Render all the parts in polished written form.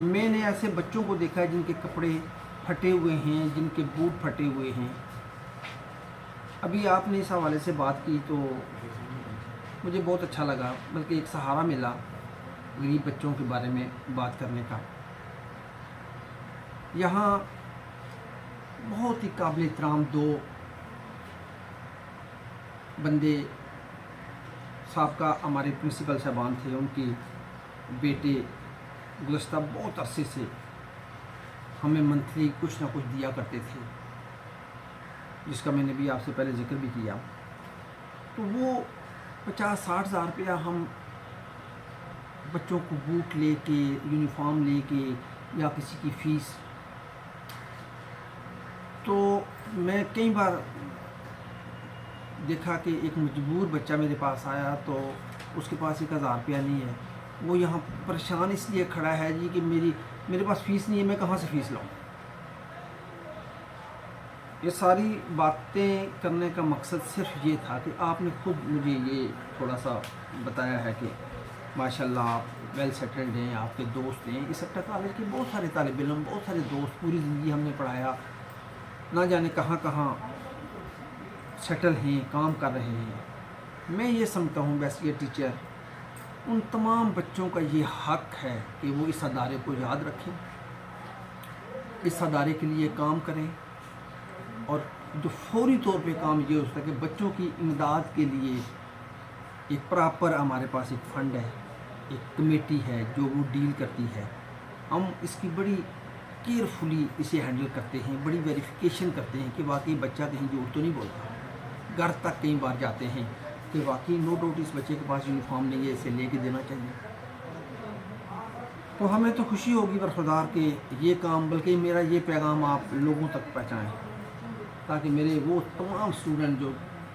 میں نے ایسے بچوں کو دیکھا ہے جن کے کپڑے پھٹے ہوئے ہیں، جن کے بوٹ پھٹے ہوئے ہیں۔ ابھی آپ نے اس حوالے سے بات کی تو مجھے بہت اچھا لگا، بلکہ ایک سہارا ملا غریب بچوں کے بارے میں بات کرنے کا۔ یہاں بہت ہی قابل احترام دو بندے سابقہ ہمارے پرنسپل صاحبان تھے، ان کے بیٹے گزشتہ بہت عرصے سے ہمیں منتھلی کچھ نہ کچھ دیا کرتے تھے، جس کا میں نے بھی آپ سے پہلے ذکر بھی کیا۔ تو وہ 50-60 ہزار روپیہ ہم بچوں کو بوٹ لے کے، یونیفارم لے کے، یا کسی کی فیس، تو میں کئی بار دیکھا کہ ایک مجبور بچہ میرے پاس آیا تو اس کے پاس 1000 روپیہ نہیں ہے، وہ یہاں پریشان اس لیے کھڑا ہے جی کہ میرے پاس فیس نہیں ہے، میں کہاں سے فیس لاؤں۔ یہ ساری باتیں کرنے کا مقصد صرف یہ تھا کہ آپ نے خود مجھے یہ تھوڑا سا بتایا ہے کہ ماشاءاللہ آپ ویل سیٹلڈ ہیں، آپ کے دوست ہیں، اس اپٹا کالج کے بہت سارے طالب علم، بہت سارے دوست، پوری زندگی ہم نے پڑھایا، نہ جانے کہاں کہاں سیٹل ہیں، کام کر رہے ہیں۔ میں یہ سمجھتا ہوں بیسٹ ٹیچر، ان تمام بچوں کا یہ حق ہے کہ وہ اس ادارے کو یاد رکھیں، اس ادارے کے لیے کام کریں، اور جو فوری طور پہ کام یہ ہوتا ہے کہ بچوں کی امداد کے لیے ایک پراپر ہمارے پاس ایک فنڈ ہے، ایک کمیٹی ہے جو وہ ڈیل کرتی ہے۔ ہم اس کی بڑی کیئرفلی اسے ہینڈل کرتے ہیں، بڑی ویریفیکیشن کرتے ہیں کہ واقعی بچہ کہیں جھوٹ تو نہیں بولتا۔ گھر تک کئی بار جاتے ہیں کہ واقعی نو ڈاؤٹ اس بچے کے پاس یونیفارم نہیں ہے، اسے لے کے دینا چاہیے۔ تو ہمیں تو خوشی ہوگی برخودار کہ یہ کام، بلکہ میرا یہ پیغام آپ لوگوں تک پہنچائیں، تاکہ میرے وہ تمام اسٹوڈنٹ جو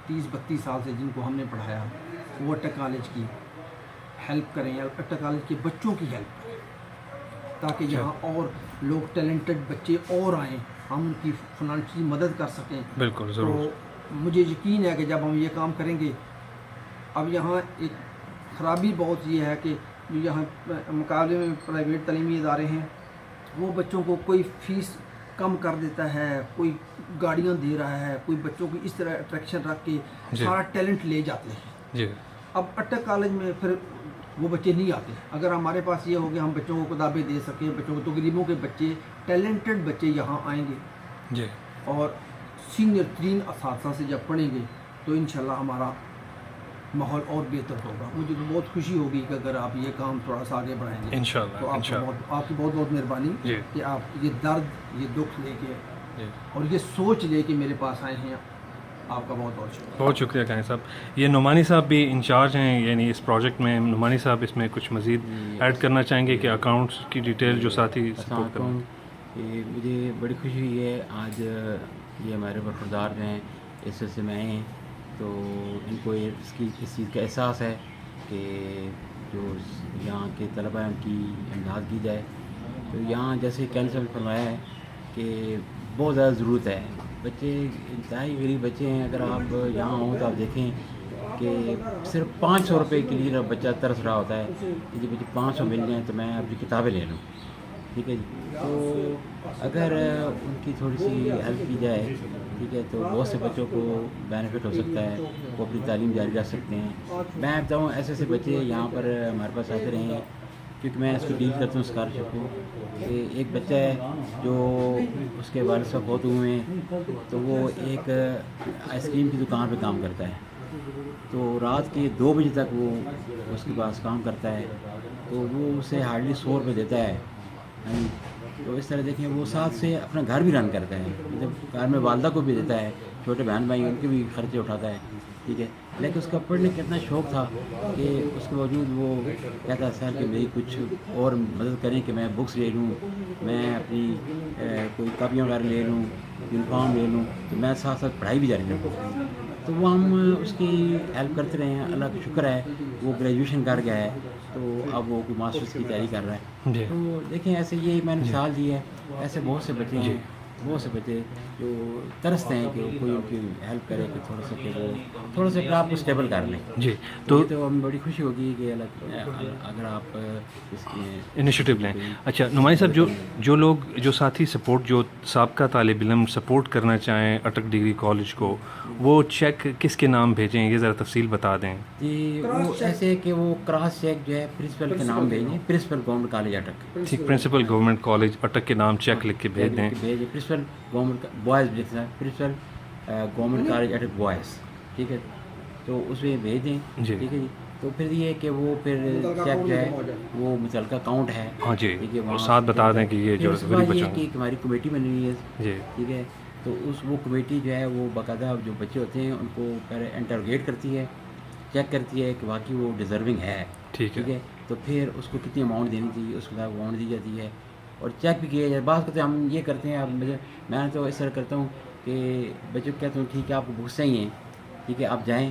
30-32 سال سے جن کو ہم نے پڑھایا، وہ اٹا کالج کی ہیلپ کریں، یا اٹا کالج کے بچوں کی ہیلپ کریں، تاکہ یہاں اور لوگ ٹیلنٹڈ بچے اور آئیں، ہم ان کی فنانشلی مدد کر سکیں۔ بالکل ضرور۔ تو مجھے یقین ہے کہ جب ہم یہ کام کریں گے، اب یہاں ایک خرابی بہت یہ ہے کہ جو یہاں مقابلے میں پرائیویٹ تعلیمی ادارے ہیں، وہ بچوں کو کوئی فیس کم کر دیتا ہے، کوئی گاڑیاں دے رہا ہے، کوئی بچوں کو اس طرح اٹریکشن رکھ کے سارا ٹیلنٹ لے جاتے ہیں۔ جی اب اٹا کالج میں پھر وہ بچے نہیں آتے۔ اگر ہمارے پاس یہ ہو کہ ہم بچوں کو کتابیں دے سکیں، بچوں کو، تو غریبوں کے بچے، ٹیلنٹڈ بچے یہاں آئیں گے، جی اور سینئر ترین اساتذہ سے جب پڑھیں گے تو انشاءاللہ ہمارا ماحول اور بہتر ہوگا۔ مجھے تو بہت خوشی ہوگی کہ اگر آپ یہ کام تھوڑا سا آگے بڑھائیں گے، انشاءاللہ تو آپ کی بہت بہت مہربانی جی کہ آپ یہ درد، یہ دکھ لے کے جی اور یہ سوچ لے کے میرے پاس آئے ہیں۔ آپ کا بہت بہت شکریہ۔ بہت شکریہ کہیں صاحب۔ یہ نعمانی صاحب بھی انچارج ہیں یعنی اس پروجیکٹ میں، نعمانی صاحب اس میں کچھ مزید ایڈ کرنا چاہیں گے کہ اکاؤنٹس کی ڈیٹیل جو ساتھی سپورٹ کریں؟ یہ مجھے بڑی خوشی ہوئی ہے آج یہ ہمارے برخوردار جو ہیں اس سلسلے میں آئے ہیں، تو ان کو اس چیز کا احساس ہے کہ جو یہاں کے طلبہ ہیں ان کی امداد کی جائے۔ تو یہاں جیسے کینسر نے فرمایا ہے کہ بہت زیادہ ضرورت ہے، بچے انتہائی غریب بچے ہیں۔ اگر آپ یہاں ہوں تو آپ دیکھیں کہ صرف 500 روپے کے لیے بچہ ترس رہا ہوتا ہے کہ جی مجھے 500 مل جائیں تو میں اپنی کتابیں لے لوں، ٹھیک ہے جی۔ تو اگر ان کی تھوڑی سی ہیلپ کی جائے، ٹھیک ہے، تو بہت سے بچوں کو بینیفٹ ہو سکتا ہے، وہ اپنی تعلیم جاری رکھ سکتے ہیں۔ میں بتاؤں ایسے ایسے بچے یہاں پر ہمارے پاس آتے رہے ہیں، کیونکہ میں اس کو ڈیل کرتا ہوں اسکالرشپ کو، کہ ایک بچہ ہے جو اس کے والد صاحب بہت ہوئے ہیں، تو وہ ایک آئس کریم کی دکان پہ کام کرتا ہے، تو رات کے 2 بجے تک وہ اس کے پاس کام کرتا ہے، تو وہ اسے ہارڈلی 100 روپے دیتا ہے۔ تو اس طرح دیکھیں وہ ساتھ سے اپنا گھر بھی رن کرتا ہے، جب گھر میں والدہ کو بھی دیتا ہے، چھوٹے بہن بھائی ان کے بھی خرچے اٹھاتا ہے، ٹھیک ہے۔ لیکن اس کا پڑھنے کا اتنا شوق تھا کہ اس کے باوجود وہ کہتا ہے سر کہ میری کچھ اور مدد کریں کہ میں بکس لے لوں، میں اپنی کوئی کاپیاں وغیرہ لے لوں، یونیفارم لے لوں، تو میں ساتھ ساتھ پڑھائی بھی جاری رکھوں۔ تو وہ ہم اس کی ہیلپ کرتے رہے ہیں، اللہ کا شکر ہے وہ گریجویشن کر گیا ہے، تو اب وہ کوئی ماسٹرز کی تیاری کر رہا ہے۔ جی تو دیکھیں ایسے یہ میں نے مثال دی ہے، ایسے بہت سے بچے ہیں وہ سے بچے جو ترستے ہیں کہ کوئی ان کی ہیلپ کرے کہ تھوڑا سا کہ وہ تھوڑا سا اپنے آپ کو اسٹیبل کر لیں. جی تو تو یہ تو ہمیں بڑی خوشی ہوگی کہ اگر آپ اس انیشیٹو لیں. اچھا نعمانی صاحب، جو لوگ جو ساتھی سپورٹ، جو سابقہ طالب علم سپورٹ کرنا چاہیں اٹک ڈگری کالج کو، وہ چیک کس کے نام بھیجیں، یہ ذرا تفصیل بتا دیں. جی وہ ایسے کہ وہ کراس چیک جو ہے پرنسپل کے نام بھیجیں، پرنسپل گورنمنٹ کالج اٹک. ٹھیک، پرنسپل گورنمنٹ کالج اٹک کے نام چیک لکھ کے بھیج دیں. بھیجیں پرنسپل گورنمنٹ بوائز لکھنا ہے، پرنسپل گورنمنٹ کالج اٹک بوائز. ٹھیک ہے، تو اس میں بھیج دیں. جی. ٹھیک ہے جی. تو پھر یہ کہ وہ پھر چیک جو ہے وہ متعلقہ اکاؤنٹ ہے. ہاں جی، ٹھیک ہے، اور وہاں ساتھ بتا دیں کہ یہ پھر جو اس کے غریب بعد یہ بچوں کہ ہماری کمیٹی بنی ہوئی ہے. جی. ٹھیک ہے، تو وہ کمیٹی جو ہے وہ باقاعدہ جو بچے ہوتے ہیں ان کو پہلے انٹروگیٹ کرتی ہے، چیک کرتی ہے کہ واقعی وہ ڈیزرونگ ہے. ٹھیک ہے. تو پھر اس کو کتنی اماؤنٹ دینی چاہیے، اس کے بعد اماؤنٹ دی جاتی ہے اور چیک بھی کیا جائے. بعض کرتے ہم یہ کرتے ہیں، اب میں تو اس طرح کرتا ہوں کہ بچوں کو کہتا ہوں ٹھیک ہے آپ کو بکس چاہیے، ٹھیک ہے آپ جائیں،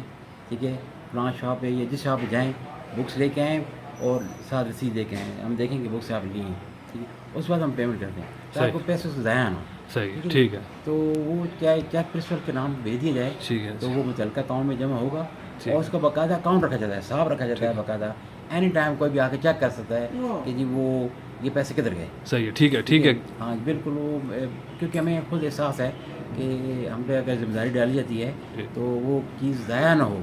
ٹھیک ہے فلاں شاپ پہ یا جس شاپ پہ جائیں بکس لے کے آئیں اور ساتھ رسید لے کے آئیں، ہم دیکھیں کہ بکس آپ لی ہیں. ٹھیک ہے، اس کے بعد ہم پیمنٹ کرتے ہیں تاکہ آپ کو پیسے سے ضائع نہ ہو. صحیح. ٹھیک ہے. تو وہ چیک پرنسپل کے نام بھیج دیا جائے ٹھیک ہے. تو وہ متعلقہ اکاؤنٹ میں جمع ہوگا اور اس کا باقاعدہ اکاؤنٹ رکھا جاتا ہے، حساب رکھا جاتا ہے باقاعدہ. اینی ٹائم کوئی بھی آ کے چیک کر سکتا ہے کہ جی وہ یہ پیسے کدھر گئے. صحیح ہے. ٹھیک ہے. ٹھیک ہے. ہاں بالکل. وہ کیونکہ ہمیں خود احساس ہے کہ ہم پہ اگر ذمہ داری ڈالی جاتی ہے تو وہ چیز ضائع نہ ہو.